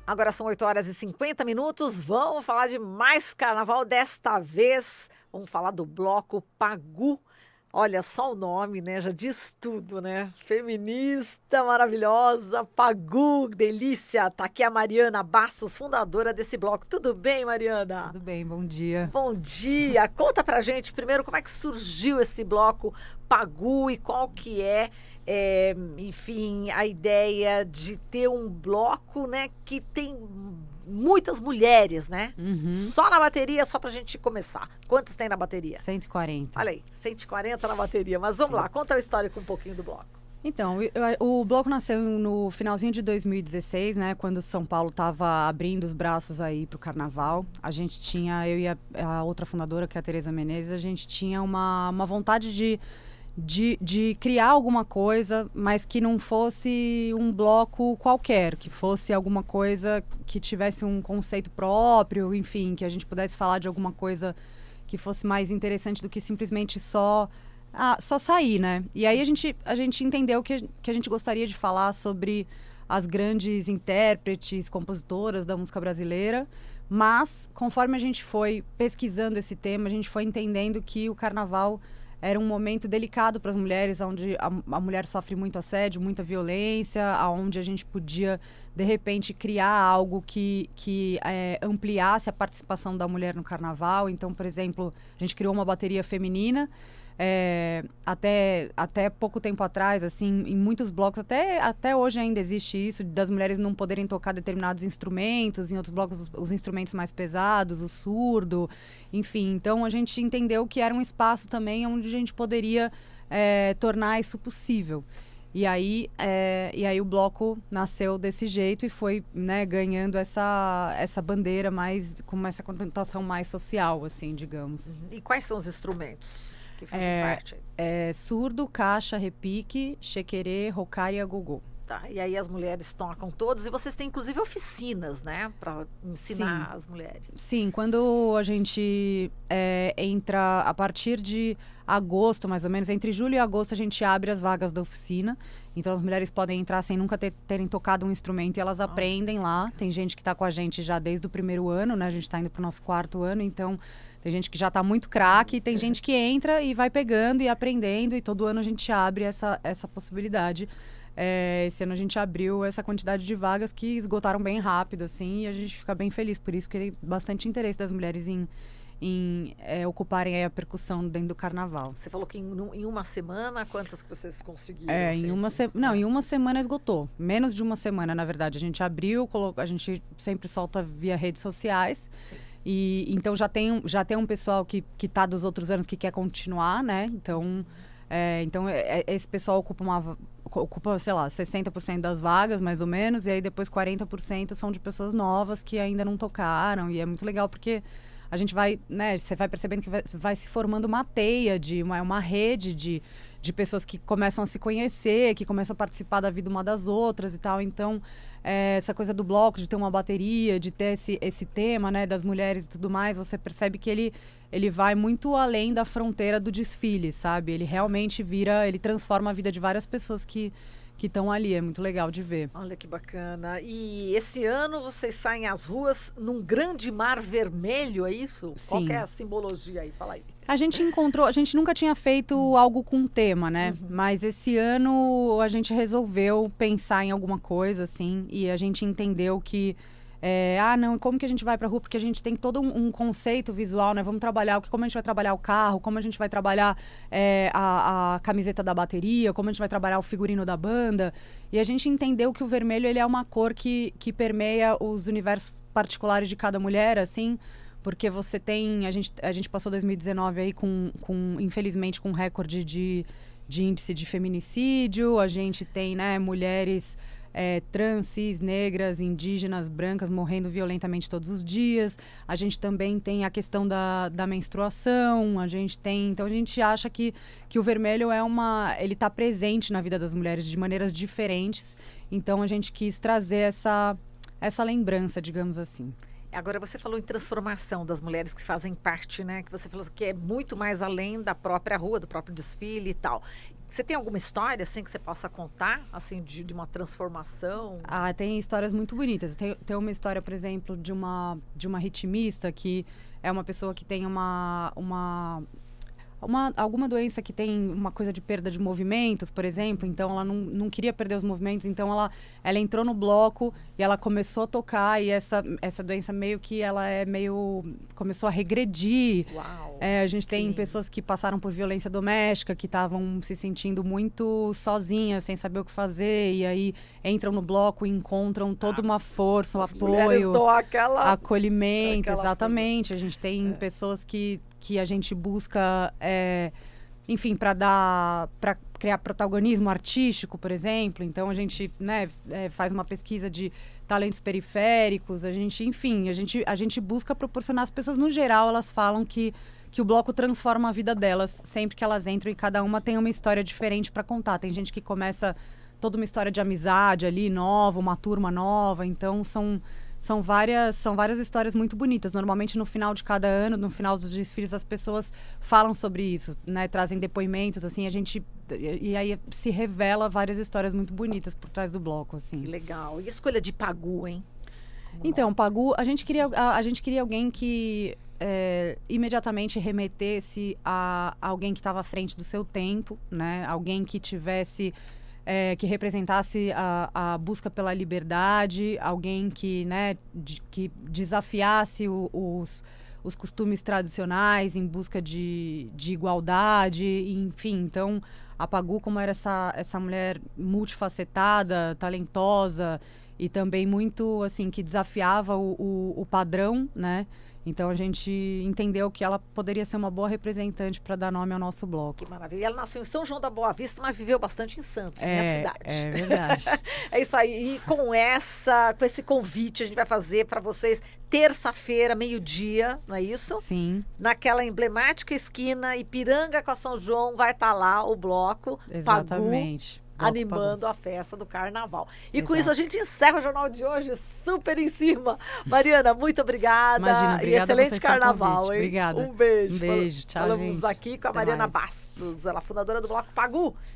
Agora são 8h50. Vamos falar de mais carnaval. Desta vez, vamos falar do bloco Pagu. Olha só o nome, né? Já diz tudo, né? Feminista, maravilhosa, Pagu, delícia. Tá aqui a Mariana Bastos, fundadora desse bloco. Tudo bem, Mariana? Tudo bem, bom dia. Bom dia. Conta pra gente primeiro como é que surgiu esse bloco Pagu e qual que enfim, a ideia de ter um bloco, né, que tem muitas mulheres, né? Uhum. Só na bateria, só pra gente começar. Quantas tem na bateria? 140. Olha aí, 140 na bateria. Mas vamos lá, conta a história com um pouquinho do bloco. Então, o bloco nasceu no finalzinho de 2016, né? Quando São Paulo estava abrindo os braços aí pro carnaval. A gente tinha, eu e a outra fundadora, que é a Tereza Menezes, a gente tinha uma vontade de criar alguma coisa, mas que não fosse um bloco qualquer, que fosse alguma coisa que tivesse um conceito próprio, enfim, que a gente pudesse falar de alguma coisa que fosse mais interessante do que simplesmente só sair, né? E aí a gente entendeu que a gente gostaria de falar sobre as grandes intérpretes, compositoras da música brasileira, mas conforme a gente foi pesquisando esse tema, a gente foi entendendo que o carnaval era um momento delicado para as mulheres, onde a mulher sofre muito assédio, muita violência, onde a gente podia, de repente, criar algo que ampliasse a participação da mulher no carnaval. Então, por exemplo, a gente criou uma bateria feminina. Até pouco tempo atrás, assim, em muitos blocos, até hoje ainda existe isso, das mulheres não poderem tocar determinados instrumentos, em outros blocos os instrumentos mais pesados, o surdo, enfim. Então a gente entendeu que era um espaço também onde a gente poderia tornar isso possível. E aí o bloco nasceu desse jeito e foi, né, ganhando essa bandeira mais, com essa conotação mais social, assim, digamos. E quais são os instrumentos que fazem parte? Surdo, caixa, repique, chequerê, rocaria e agogô. Tá, e aí as mulheres tocam todos, e vocês têm inclusive oficinas, né, para ensinar Sim. as mulheres. Sim, quando a gente entra a partir de agosto, mais ou menos, entre julho e agosto a gente abre as vagas da oficina. Então as mulheres podem entrar sem nunca terem tocado um instrumento e elas aprendem lá. Tem gente que está com a gente já desde o primeiro ano, né? A gente está indo para o nosso 4º ano, então tem gente que já está muito craque, tem gente que entra e vai pegando e aprendendo, e todo ano a gente abre essa possibilidade. Esse ano a gente abriu essa quantidade de vagas que esgotaram bem rápido, assim, e a gente fica bem feliz por isso, porque tem bastante interesse das mulheres em ocuparem aí a percussão dentro do carnaval. Você falou que em uma semana, quantas que vocês conseguiram? Em uma semana esgotou. Menos de uma semana, na verdade. A gente abriu, a gente sempre solta via redes sociais. Sim. E então já tem um pessoal que tá dos outros anos que quer continuar, né? Então, esse pessoal ocupa, sei lá, 60% das vagas, mais ou menos, e aí depois 40% são de pessoas novas que ainda não tocaram, e é muito legal porque a gente vai, né, você vai percebendo que vai se formando uma teia, uma rede de pessoas que começam a se conhecer, que começam a participar da vida uma das outras e tal. Então, essa coisa do bloco, de ter uma bateria, de ter esse tema, né, das mulheres e tudo mais, você percebe que ele vai muito além da fronteira do desfile, sabe? Ele realmente ele transforma a vida de várias pessoas que estão ali. É muito legal de ver. Olha que bacana. E esse ano vocês saem às ruas num grande mar vermelho, é isso? Sim. Qual que é a simbologia aí? Fala aí. A gente nunca tinha feito algo com tema, né? Mas esse ano a gente resolveu pensar em alguma coisa, assim, e a gente entendeu que não, como que a gente vai pra rua? Porque a gente tem todo um conceito visual, né? Vamos trabalhar, como a gente vai trabalhar o carro, como a gente vai trabalhar a camiseta da bateria, como a gente vai trabalhar o figurino da banda. E a gente entendeu que o vermelho, ele é uma cor que permeia os universos particulares de cada mulher, assim, porque você tem... A gente passou 2019 aí infelizmente, com um recorde de índice de feminicídio. A gente tem, né, mulheres trans, cis, negras, indígenas, brancas morrendo violentamente todos os dias. A gente também tem a questão da menstruação. Então a gente acha que o vermelho ele está presente na vida das mulheres de maneiras diferentes. Então a gente quis trazer essa lembrança, digamos assim. Agora você falou em transformação das mulheres que fazem parte, né? Que você falou que é muito mais além da própria rua, do próprio desfile e tal. Você tem alguma história assim que você possa contar, assim, de uma transformação? Ah, tem histórias muito bonitas. Tem uma história, por exemplo, de uma ritmista que é uma pessoa que tem alguma doença que tem uma coisa de perda de movimentos, por exemplo, então ela não queria perder os movimentos, então ela entrou no bloco e ela começou a tocar e essa doença meio que começou a regredir. Uau! A gente tem lindo. pessoas que passaram por violência doméstica, que estavam se sentindo muito sozinhas, sem saber o que fazer, e aí entram no bloco e encontram toda uma força, um As mulheres apoio, dão aquela... acolhimento, aquela exatamente. A gente tem pessoas que a gente busca, enfim, para criar protagonismo artístico, por exemplo. Então a gente, né, faz uma pesquisa de talentos periféricos. A gente busca proporcionar às pessoas, no geral, elas falam que o bloco transforma a vida delas sempre que elas entram, e cada uma tem uma história diferente para contar. Tem gente que começa toda uma história de amizade ali, nova, uma turma nova. Então são várias histórias muito bonitas. Normalmente, no final de cada ano, no final dos desfiles, as pessoas falam sobre isso, né? Trazem depoimentos, assim, e aí se revela várias histórias muito bonitas por trás do bloco, assim. Que legal. E a escolha de Pagu, hein? Então, Pagu, a gente queria alguém que imediatamente remetesse a alguém que estava à frente do seu tempo, né? Alguém que tivesse... que representasse a busca pela liberdade, alguém que, né, que desafiasse os costumes tradicionais em busca de igualdade, enfim. Então, a Pagu, como era essa mulher multifacetada, talentosa e também muito, assim, que desafiava o padrão, né? Então a gente entendeu que ela poderia ser uma boa representante para dar nome ao nosso bloco. Que maravilha. Ela nasceu em São João da Boa Vista, mas viveu bastante em Santos, minha cidade. É verdade. É isso aí. E com esse convite, a gente vai fazer para vocês terça-feira, meio-dia, não é isso? Sim. Naquela emblemática esquina Ipiranga com a São João, vai estar lá o bloco Exatamente. Pagu, animando a festa do carnaval. E com Exato. isso a gente encerra o jornal de hoje super em cima. Mariana, muito obrigada. Imagina, obrigada e excelente a vocês pelo carnaval, convite. hein? Obrigada. Um beijo. Um beijo. Tchau, Falamos gente. aqui com a Até Mariana mais. Bastos, ela é fundadora do bloco Pagu.